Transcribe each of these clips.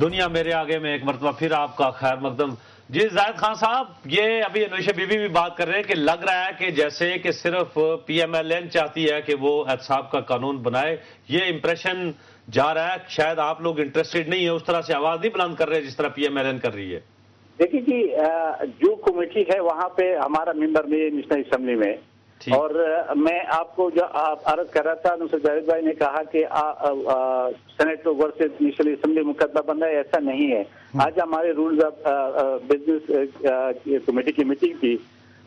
دنیا میرے آگے میں ایک مرتبہ پھر آپ کا خیر مقدم. جی زاہد خان صاحب، یہ ابھی انوشا بی بی بھی بات کر رہے ہیں کہ لگ رہا ہے کہ جیسے کہ صرف پی ایم ایل این چاہتی ہے کہ وہ احتساب کا قانون بنائے. یہ امپریشن جا رہا ہے، شاید آپ لوگ انٹرسٹڈ نہیں ہیں، اس طرح سے آواز نہیں بلند کر رہے جس طرح پی ایم ایل این کر رہی ہے. دیکھیے جی، جو کمیٹی ہے وہاں پہ ہمارا ممبر میں نیشنل اسمبلی میں، اور میں آپ کو جو عرض کر رہا تھا، نصرت جاوید بھائی نے کہا کہ سینٹ ورسز نیشنل اسمبلی مقدمہ بن رہا ہے، ایسا نہیں ہے. آج ہمارے رولز آف بزنس کمیٹی کی میٹنگ تھی،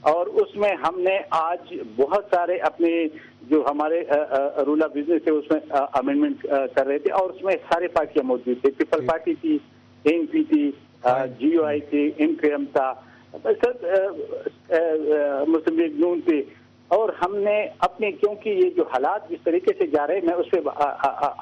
اور اس میں ہم نے آج بہت سارے اپنے جو ہمارے رول آف بزنس ہے اس میں امینڈمنٹ کر رہے تھے، اور اس میں سارے پارٹیاں موجود تھے. پیپل پارٹی تھی، اے این پی تھی، جی او آئی تھی، ایم پی ایم تھا، مسلم لیگ نون تھی. اور ہم نے اپنے، کیونکہ یہ جو حالات جس طریقے سے جا رہے ہیں، میں اس پہ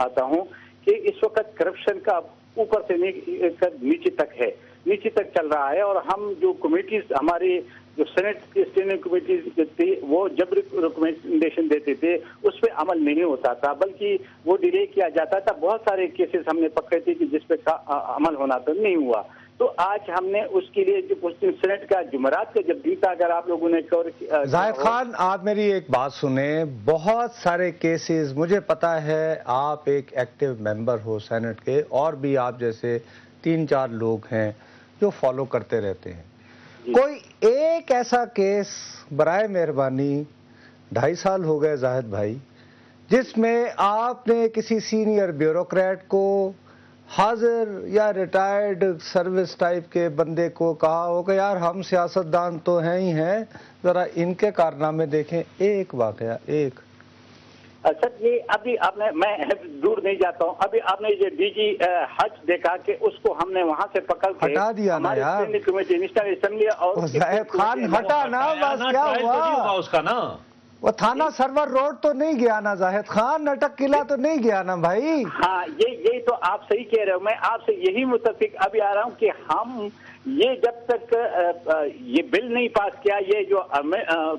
آتا ہوں کہ اس وقت کرپشن کا اوپر سے نیچے تک ہے، نیچے تک چل رہا ہے. اور ہم جو کمیٹیز، ہماری جو سینٹ کی اسٹینڈنگ کمیٹیز تھی، وہ جب ریکمنڈیشن دیتے تھے اس پہ عمل نہیں ہوتا تھا، بلکہ وہ ڈیلے کیا جاتا تھا. بہت سارے کیسز ہم نے پکڑے تھے کہ جس پہ عمل ہونا تھا، نہیں ہوا. تو آج ہم نے اس کے لیے جو سینٹ کا جمعرات کا جب دن تھا، اگر آپ لوگوں نے زاہد خان آپ میری ایک بات سنیں، بہت سارے کیسز مجھے پتا ہے، آپ ایک ایکٹیو ممبر ہو سینٹ کے، اور بھی آپ جیسے 3-4 لوگ ہیں جو فالو کرتے رہتے ہیں. کوئی ایک ایسا کیس برائے مہربانی، 2.5 سال ہو گئے زاہد بھائی، جس میں آپ نے کسی سینئر بیوروکریٹ کو، حاضر یا ریٹائرڈ سروس ٹائپ کے بندے کو کہا ہو کہ یار ہم سیاستدان تو ہیں ہی ہیں، ذرا ان کے کارنامے دیکھیں؟ ایک واقعہ، ایک. سر یہ ابھی آپ نے، میں دور نہیں جاتا ہوں، ابھی آپ نے یہ ڈی جی حج دیکھا کہ اس کو ہم نے وہاں سے پکڑ کے ہٹا دیا نا یار کمیٹی نیشنل اسمبلی. اور زاہد خان ہٹا نا، بس کیا ہوا اس کا نا، وہ تھانہ سرور روڈ تو نہیں گیا نا زاہد خان، نٹک قلعہ تو نہیں گیا نا بھائی. ہاں یہی تو آپ صحیح کہہ رہے ہو. میں آپ سے یہی متفق ابھی آ رہا ہوں کہ ہم یہ جب تک یہ بل نہیں پاس کیا، یہ جو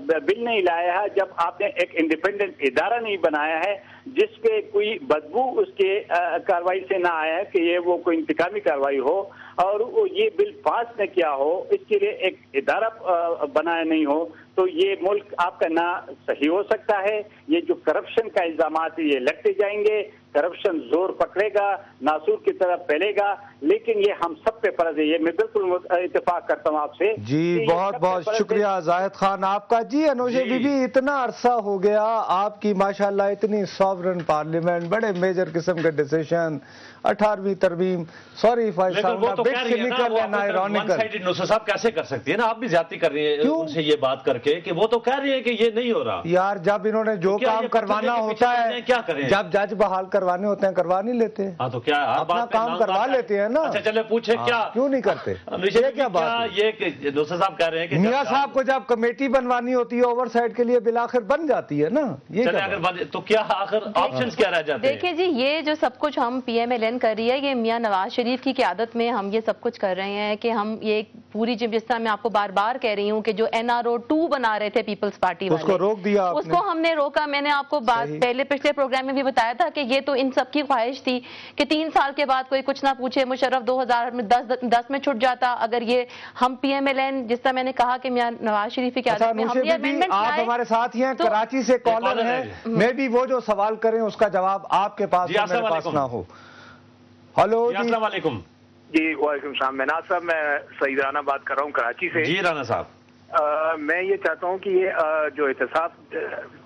بل نہیں لایا ہے، جب آپ نے ایک انڈیپینڈنٹ ادارہ نہیں بنایا ہے جس پہ کوئی بدبو اس کے کاروائی سے نہ آیا ہے کہ یہ وہ کوئی انتقامی کاروائی ہو، اور یہ بل پاس نہ کیا ہو، اس کے لیے ایک ادارہ بنایا نہیں ہو، تو یہ ملک آپ کا نہ صحیح ہو سکتا ہے. یہ جو کرپشن کا الزامات یہ لگتے جائیں گے، کرپشن زور پکڑے گا، ناسور کی طرف پھیلے گا. لیکن یہ ہم سب پہ فرض ہے، یہ میں بالکل اتفاق کرتا ہوں آپ سے. جی بہت بہت شکریہ زاہد خان آپ کا. جی انوشا بی بی، اتنا عرصہ ہو گیا، آپ کی ماشاءاللہ اتنی ساورن پارلیمنٹ، بڑے میجر قسم کے ڈیسیشن، 18ویں ترمیم، sorry if I sound a bit cynical and ironical. Nusrat صاحب کیسے کر سکتی ہے نا، آپ بھی زیادتی کر رہی ہیں ان سے یہ بات کر کے کہ وہ تو کہہ رہی ہے کہ یہ نہیں ہو رہا. یار جب انہوں نے جو کام کروانا ہوتا ہے، کیا کریں، جب جج بحال کروانے ہوتے ہیں کروا نہیں لیتے. ہاں تو کیا اپنا کام کروا لیتے ہیں نا. اچھا چلے پوچھیں کیا کیوں نہیں کرتے؟ یہ کیا بات، یہ کہ نصرت صاحب کہہ رہے ہیں کہ میاں صاحب کو جب کمیٹی بنوانی ہوتی ہے اوور سائٹ کے لیے، بالآخر بن جاتی ہے نا. یہ تو کیا آخر آپشنز کیا رہ جاتے ہیں؟ دیکھیں جی، یہ جو سب کچھ ہم پی ایم ایل این کر رہی ہے، یہ میاں نواز شریف کی قیادت میں ہم یہ سب کچھ کر رہے ہیں کہ ہم یہ پوری، جس طرح میں آپ کو بار بار کہہ رہی ہوں کہ جو NRO 2 بنا رہے تھے پیپلز پارٹی والے، اس کو روک دیا، اس کو ہم نے روکا. میں نے آپ کو پہلے پچھلے پروگرام میں بھی بتایا تھا کہ یہ تو ان سب کی خواہش تھی کہ 3 سال کے بعد کوئی کچھ نہ پوچھے، مشرف 2010 میں چھٹ جاتا. اگر یہ ہم پی ایم ایل این، جس طرح میں نے کہا کہ میاں نواز شریف کی قیادت میں ہم یہ امینڈمنٹ آپ ہمارے ساتھ ہی ہیں، کراچی سے کالر ہیں، میں بھی وہ جو سوال کریں اس کا جواب آپ کے پاس میرے پاس نہ ہو. ہلو جی السلام علیکم. جی وعلیکم السلام. مناز صاحب، میں سعید رانا بات کر رہا ہوں کراچی سے. جی رانا صاحب، میں یہ چاہتا ہوں کہ یہ جو احتساب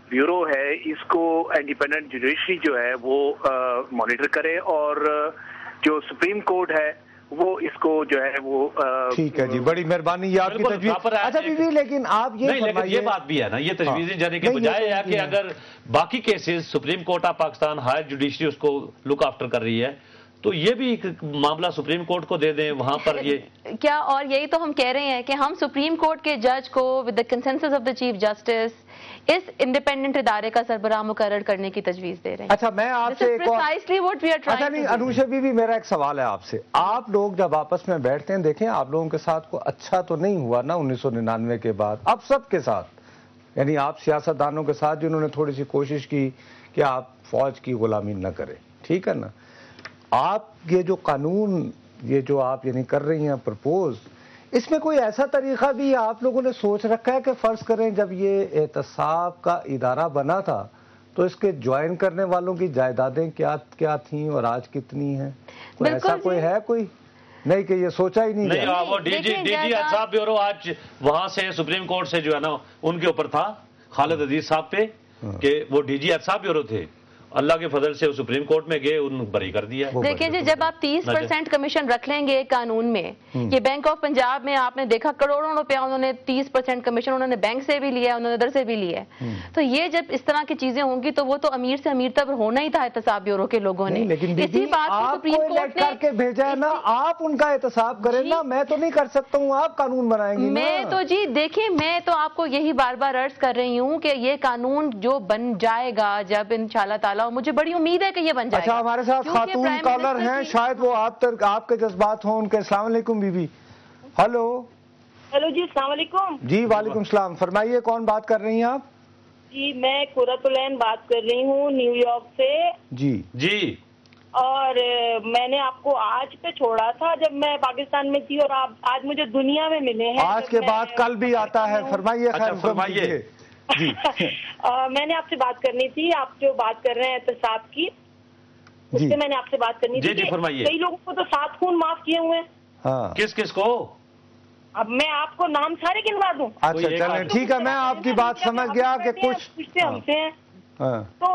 بیورو ہے، اس کو انڈیپینڈنٹ جوڈیشری جو ہے وہ مانیٹر کرے، اور جو سپریم کورٹ ہے وہ اس کو جو ہے وہ ٹھیک ہے. جی بڑی مہربانی، یہ آپ کی تجویز. اچھا بی بی، لیکن آپ یہ بات بھی ہے نا، یہ تجویزیں جانے کے بجائے ہے کہ اگر باقی cases supreme court of Pakistan higher judiciary اس کو لک آفٹر کر رہی ہے، تو یہ بھی ایک معاملہ سپریم کورٹ کو دے دیں وہاں پر. یہ کیا، اور یہی تو ہم کہہ رہے ہیں کہ ہم سپریم کورٹ کے جج کو with the consensus of the chief justice اس انڈیپینڈنٹ ادارے کا سربراہ مقرر کرنے کی تجویز دے رہے ہیں. اچھا میں آپ سے اچھا نہیں انوشا بی بی، میرا ایک سوال ہے آپ سے. آپ لوگ جب آپس میں بیٹھتے ہیں، دیکھیں آپ لوگوں کے ساتھ کو اچھا تو نہیں ہوا نا 1999 کے بعد، اب سب کے ساتھ، یعنی آپ سیاستدانوں کے ساتھ جنہوں نے تھوڑی سی کوشش کی کہ آپ فوج کی غلامی نہ کریں، ٹھیک ہے نا. آپ یہ جو قانون یہ جو آپ یعنی کر رہی ہیں پرپوز، اس میں کوئی ایسا طریقہ بھی آپ لوگوں نے سوچ رکھا ہے کہ فرض کریں جب یہ احتساب کا ادارہ بنا تھا تو اس کے جوائن کرنے والوں کی جائیدادیں کیا تھیں اور آج کتنی ہیں؟ کوئی ایسا کوئی ہے کوئی نہیں کہ یہ سوچا ہی نہیں نہیں وہ ڈی جی احتساب بیورو آج وہاں سے سپریم کورٹ سے جو ہے نا ان کے اوپر تھا خالد عزیز صاحب پہ کہ وہ ڈی جی احتساب بیورو تھے، اللہ کے فضل سے وہ سپریم کورٹ میں گئے، ان بری کر دیا۔ دیکھیں جی جب آپ 30% کمیشن رکھ لیں گے قانون میں، یہ بینک آف پنجاب میں آپ نے دیکھا کروڑوں روپیہ انہوں نے 30% کمیشن انہوں نے بینک سے بھی لیا، انہوں نے ادھر سے بھی لیا ہے، تو یہ جب اس طرح کی چیزیں ہوں گی تو وہ تو امیر سے امیر تک ہونا ہی تھا احتساب بیورو کے لوگوں نے۔ لیکن اسی بات کو سپریم کورٹ کر کے بھیجا ہے نا، آپ ان کا احتساب کریں نا، میں تو نہیں کر سکتا ہوں، آپ قانون بنائیں گی۔ میں تو جی دیکھیں میں تو آپ کو یہی بار بار عرض کر رہی ہوں کہ یہ قانون جو بن جائے گا جب انشاءاللہ تعالیٰ، مجھے بڑی امید ہے کہ یہ بن جائے گا۔ اچھا ہمارے ساتھ خاتون کالر ہیں، شاید وہ آپ کے جذبات ہوں ان کے۔ السلام علیکم بی بی۔ ہلو جی السلام علیکم۔ جی وعلیکم السلام، فرمائیے کون بات کر رہی ہیں آپ؟ جی میں قرۃ العین بات کر رہی ہوں نیو یارک سے۔ جی اور میں نے آپ کو آج پہ چھوڑا تھا جب میں پاکستان میں تھی، اور آپ آج مجھے دنیا میں ملے ہیں۔ آج کے بعد کل بھی آتا ہے، فرمائیے۔ فرمائیے جی میں نے آپ سے بات کرنی تھی، آپ جو بات کر رہے ہیں احتساب کی، اس سے میں نے آپ سے بات کرنی تھی کہ کئی لوگوں کو تو 7 خون معاف کیے ہوئے ہیں۔ کس کو؟ اب میں آپ کو نام سارے گنوا دوں؟ اچھا چلیں ٹھیک ہے، میں آپ کی بات سمجھ گیا کہ کچھ پوچھتے ہم سے ہیں تو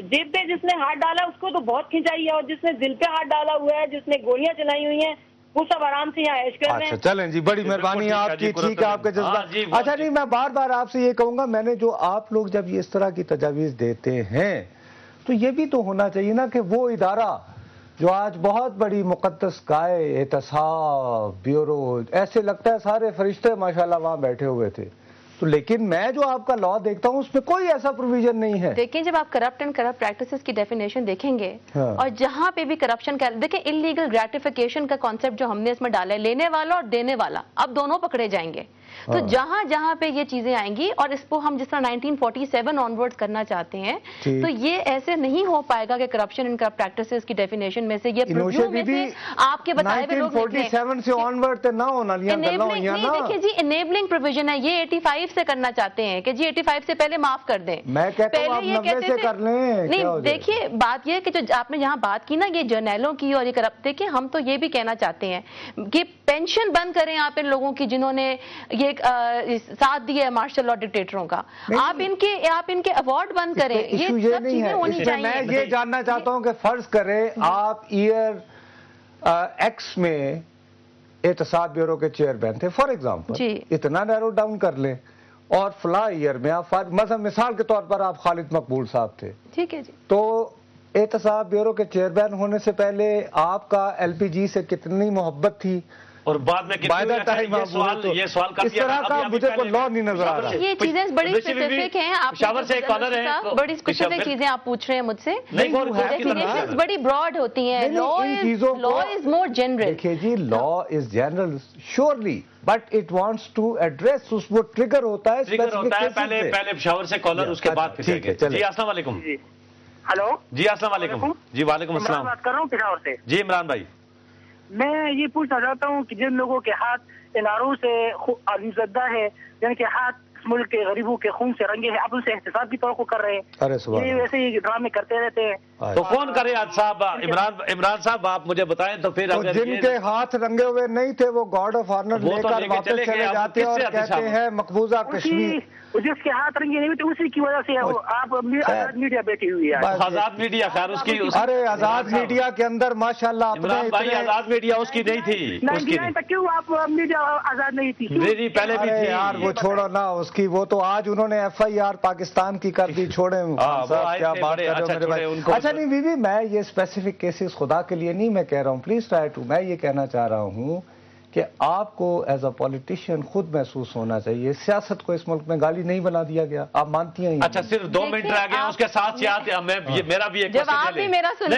جیب پہ جس نے ہاتھ ڈالا اس کو تو بہت کھنچائی ہے، اور جس نے دل پہ ہاتھ ڈالا ہوا ہے، جس نے گولیاں چلائی ہوئی ہیں، وہ سب آرام سے یہاں عیش کر رہے ہیں۔ اچھا چلیں جی، بڑی مہربانی آپ کی، ٹھیک ہے آپ کے جذبات۔ اچھا نہیں، میں بار بار آپ سے یہ کہوں گا، میں نے جو آپ لوگ جب یہ اس طرح کی تجاویز دیتے ہیں تو یہ بھی تو ہونا چاہیے نا کہ وہ ادارہ جو آج بہت بڑی مقدس گائے احتساب بیورو، ایسے لگتا ہے سارے فرشتے ماشاءاللہ وہاں بیٹھے ہوئے تھے، تو لیکن میں جو آپ کا لا دیکھتا ہوں اس میں کوئی ایسا پروویژن نہیں ہے۔ دیکھیں جب آپ کرپٹ اینڈ کرپٹ پریکٹسز کی ڈیفینیشن دیکھیں گے اور جہاں پہ بھی کرپشن کا، دیکھیں انلیگل گریٹیفیکیشن کا کانسیپٹ جو ہم نے اس میں ڈالا ہے، لینے والا اور دینے والا اب دونوں پکڑے جائیں گے، تو جہاں جہاں پہ یہ چیزیں آئیں گی، اور اس کو ہم جس طرح 1947 آنورڈ کرنا چاہتے ہیں تو یہ ایسے نہیں ہو پائے گا کہ کرپشن اینڈ کرپٹ پریکٹسز کی ڈیفینیشن میں سے یہ پریویو میں سے آپ کے بتائے ہوئے لوگ 1947 سے آنورڈ تے نہ ہونا لیا گلا ہوئیاں نا۔ دیکھیں جی انیبلنگ پروویژن ہے، یہ 85 سے کرنا چاہتے ہیں کہ جی 85 سے پہلے معاف کر دیں۔ میں کہتا ہوں آپ 90 سے کر لیں۔ نہیں دیکھیے بات یہ کہ جو آپ نے یہاں بات کی نا یہ جرنیلوں کی اور یہ کرپٹ، دیکھیں ہم تو یہ بھی کہنا چاہتے ہیں کہ پینشن بند کریں آپ ان لوگوں کی جنہوں نے یہ ساتھ دیا ہے مارشل لا ڈکٹیٹروں کا، آپ ان کے ایوارڈ بند کریں، یہ سب چیزیں ہونی چاہیے۔ میں یہ جاننا چاہتا ہوں کہ فرض کریں آپ ایئر ایکس میں احتساب بیورو کے چیئرمین تھے فار ایگزامپل، اتنا نیرو ڈاؤن کر لیں، اور فلاں ایئر میں آپ مثال کے طور پر آپ خالد مقبول صاحب تھے، ٹھیک ہے جی، تو احتساب بیورو کے چیئرمین ہونے سے پہلے آپ کا ایل پی جی سے کتنی محبت تھی اور بعد میں یہ سوال اس طرح کا مجھے کوئی لا نہیں نظر آ رہا۔ یہ چیزیں بڑی اسپیسیفک ہیں، بڑی اسپیسیفک چیزیں آپ پوچھ رہے ہیں مجھ سے، ڈیفینیشنز بڑی براڈ ہوتی ہیں، لا از مور جنرل۔ دیکھیے جی law is general surely, but it wants to address, اس وہ ٹریگر ہوتا ہے پہلے پشاور سے کالر، اس کے بعد جی السلام علیکم۔ ہلو جی السلام علیکم۔ جی وعلیکم السلام، بات کر رہا ہوں پشاور سے۔ جی عمران بھائی، میں یہ پوچھنا چاہتا ہوں کہ جن لوگوں کے ہاتھ این آر او سے عالم زدہ ہے، جن کے ہاتھ اس ملک کے غریبوں کے خون سے رنگے ہیں، آپ ان سے احتساب کی توقع کر رہے ہیں، یہ ویسے ہی ڈرامے کرتے رہتے ہیں، تو کون کرے آج صاحب؟ عمران صاحب آپ مجھے بتائیں تو پھر جن کے ہاتھ رنگے ہوئے نہیں تھے وہ گارڈ آف آنر لے کر واپس چلے جاتے ہیں اور کہتے ہیں مقبوضہ کشمیر، جس کے ہاتھ رنگے نہیں ہوتے اسی کی وجہ سے آپ آزاد میڈیا بیٹھی ہوئی ہے۔ آزاد میڈیا خیر اس کی، ارے آزاد میڈیا کے اندر ماشاءاللہ عمران بھائی آزاد میڈیا اس کی نہیں تھی، 99 تک کیوں آپ میڈیا آزاد نہیں تھی؟ نہیں پہلے بھی تھی یار، وہ چھوڑو نا اس کی، وہ تو آج انہوں نے ایف آئی آر پاکستان کی کر دی، چھوڑیں کیا بات کر رہے ہو میرے بھائی۔ اچھا نہیں بی بی، میں یہ اسپیسیفک کیسز خدا کے لیے نہیں میں کہہ رہا ہوں، پلیز ٹرائی ٹو، میں یہ کہنا چاہ رہا ہوں کہ آپ کو ایز اے پولیٹیشین خود محسوس ہونا چاہیے سیاست کو اس ملک میں گالی نہیں بنا دیا گیا. آپ مانتی ہیں؟ اچھا صرف 2 منٹ رہ گئے ہیں اس کے ساتھ میرا بھی ایک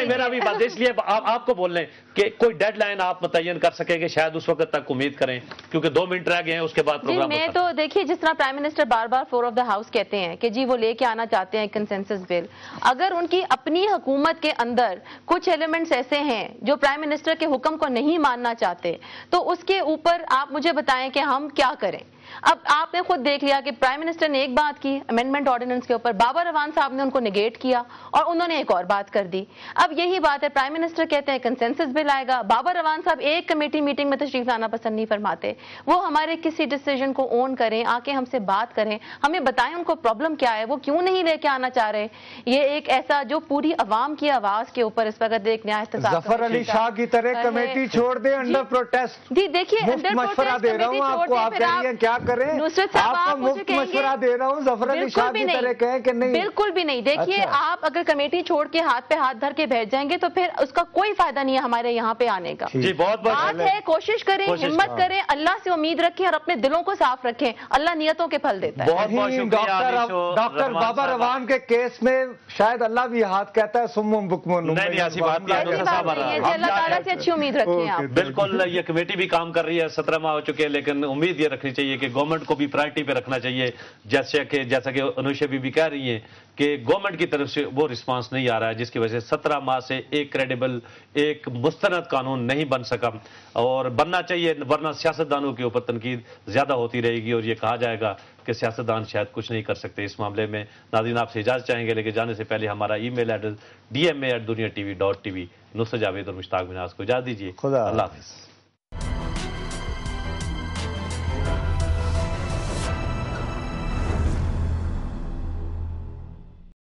میرا بھی بات اس لیے آپ کو بول رہے ہیں کہ کوئی ڈیڈ لائن آپ متعین کر سکیں کہ شاید اس وقت تک امید کریں کیونکہ 2 منٹ رہ گئے ہیں اس کے بعد پروگرام. میں تو دیکھیے جس طرح پرائم منسٹر بار بار فلور آف دا ہاؤس کہتے ہیں کہ جی وہ لے کے آنا چاہتے ہیں کنسنسس بل. اگر ان کی اپنی حکومت کے اندر کچھ ایلیمنٹس ایسے ہیں جو پرائم منسٹر کے حکم کو نہیں ماننا چاہتے تو اس کے اوپر آپ مجھے بتائیں کہ ہم کیا کریں. اب آپ نے خود دیکھ لیا کہ پرائم منسٹر نے ایک بات کی امینڈمنٹ آرڈیننس کے اوپر, بابر اعوان صاحب نے ان کو نیگیٹ کیا اور انہوں نے ایک اور بات کر دی. اب یہی بات ہے, پرائم منسٹر کہتے ہیں کنسنسس بل آئے گا, بابر اعوان صاحب ایک کمیٹی میٹنگ میں تشریف لانا پسند نہیں فرماتے. وہ ہمارے کسی ڈیسیجن کو اون کریں, آ کے ہم سے بات کریں, ہمیں بتائیں ان کو پرابلم کیا ہے, وہ کیوں نہیں لے کے آنا چاہ رہے. یہ ایک ایسا جو پوری عوام کی آواز کے اوپر اس وقت ایک نیا احتساب ظفر علی شاہ کی طرح کمیٹی چھوڑ دیں انڈر پروٹیسٹ. جی دیکھیے انڈر مشورہ دے رہا ہوں آپ کو, آپ کہہ رہی ہیں کیا کریں, آپ کو مفت مشورہ دے رہا ہوں. ظفر علی شاہ کی طرح کہیں کہ نہیں, بالکل بھی نہیں. دیکھیے آپ اگر کمیٹی چھوڑ کے ہاتھ پہ ہاتھ دھر کے بیٹھ جائیں گے تو پھر اس کا کوئی فائدہ نہیں ہے ہمارے یہاں پہ آنے کا. جی بہت بات ہے, کوشش کریں, ہمت کریں, اللہ سے امید رکھیں اور اپنے دلوں کو صاف رکھیں. اللہ نیتوں کے پھل دیتا ہے. بہت بہت شکریہ. ڈاکٹر بابر اعوان کے کیس میں شاید اللہ بھی ہاتھ کہتا ہے سمم بکمن. نہیں ایسی بات نہیں, اللہ تعالیٰ سے اچھی امید رکھیں آپ. بالکل یہ کمیٹی بھی کام کر رہی ہے, 17 ماہ ہو چکے ہیں, لیکن امید یہ رکھنی چاہیے کہ گورنمنٹ کو بھی پرائرٹی پہ رکھنا چاہیے. جیسا کہ انوشا بی بی کہہ رہی ہیں کہ گورنمنٹ کی طرف سے وہ رسپانس نہیں آ رہا ہے جس کی وجہ سے 17 ماہ سے ایک کریڈیبل ایک مستند قانون نہیں بن سکا, اور بننا چاہیے, ورنہ سیاستدانوں کے اوپر تنقید زیادہ ہوتی رہے گی اور یہ کہا جائے گا کہ سیاستدان شاید کچھ نہیں کر سکتے اس معاملے میں. ناظرین آپ سے اجازت چاہیں گے, لیکن جانے سے پہلے ہمارا ای میل ایڈریس dma@duniatv.tv. نصرت جاوید اور مشتاق مناز کو اجازت دیجیے. اللہ حافظ.